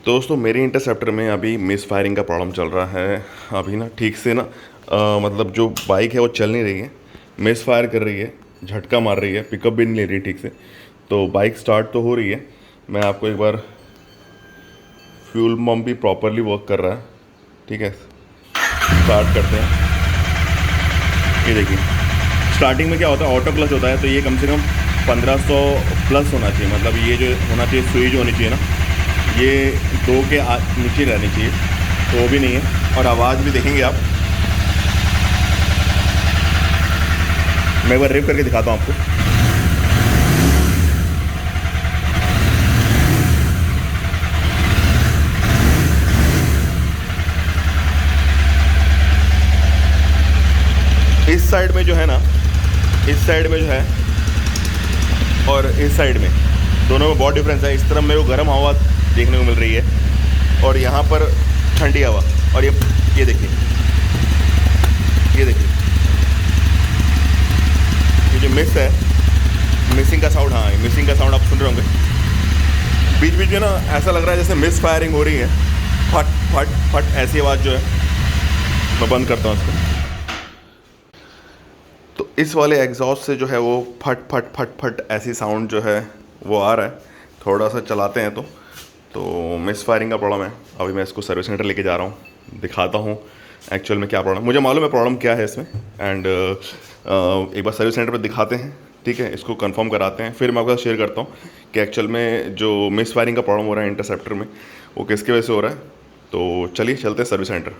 दोस्तों मेरी इंटरसेप्टर में अभी मिस फायरिंग का प्रॉब्लम चल रहा है। अभी ना ठीक से ना मतलब जो बाइक है वो चल नहीं रही है, मिस फायर कर रही है, झटका मार रही है, पिकअप भी नहीं ले रही ठीक से। तो बाइक स्टार्ट तो हो रही है, मैं आपको एक बार, फ्यूल पम्प भी प्रॉपरली वर्क कर रहा है। ठीक है, स्टार्ट करते हैं। ये देखिए, स्टार्टिंग में क्या होता है, ऑटो क्लच होता है, तो ये कम से कम 1500 प्लस होना चाहिए। मतलब ये जो होना चाहिए, स्विच होनी चाहिए ना, ये 2 के नीचे रहनी चाहिए, तो वो भी नहीं है। और आवाज़ भी देखेंगे आप, मैं एक बार रिव करके दिखाता हूँ आपको। इस साइड में जो है ना, इस साइड में जो है और इस साइड में, दोनों में बहुत डिफरेंस है। इस तरफ मेरे को गर्म हवा देखने को मिल रही है और यहाँ पर ठंडी हवा। और ये देखिए, ये देखिए, ये जो मिस है, मिसिंग का साउंड, हाँ मिसिंग का साउंड आप सुन रहे होंगे। बीच बीच में ना ऐसा लग रहा है जैसे मिस फायरिंग हो रही है, फट फट फट ऐसी आवाज़ जो है। मैं बंद करता हूँ इसको। तो इस वाले एग्जॉस्ट से जो है वो फट फट फट फट ऐसी साउंड जो है वो आ रहा है। थोड़ा सा चलाते हैं तो मिस फायरिंग का प्रॉब्लम है। अभी मैं इसको सर्विस सेंटर लेके जा रहा हूँ, दिखाता हूँ एक्चुअल में क्या प्रॉब्लम। मुझे मालूम है प्रॉब्लम क्या है इसमें, एंड एक बार सर्विस सेंटर पर दिखाते हैं। ठीक है, इसको कंफर्म कराते हैं, फिर मैं आपके साथ शेयर करता हूँ कि एक्चुअल में जो मिस फायरिंग का प्रॉब्लम हो रहा है इंटरसेप्टर में, वो किसकी वजह से हो रहा है। तो चलिए चलते हैं सर्विस सेंटर।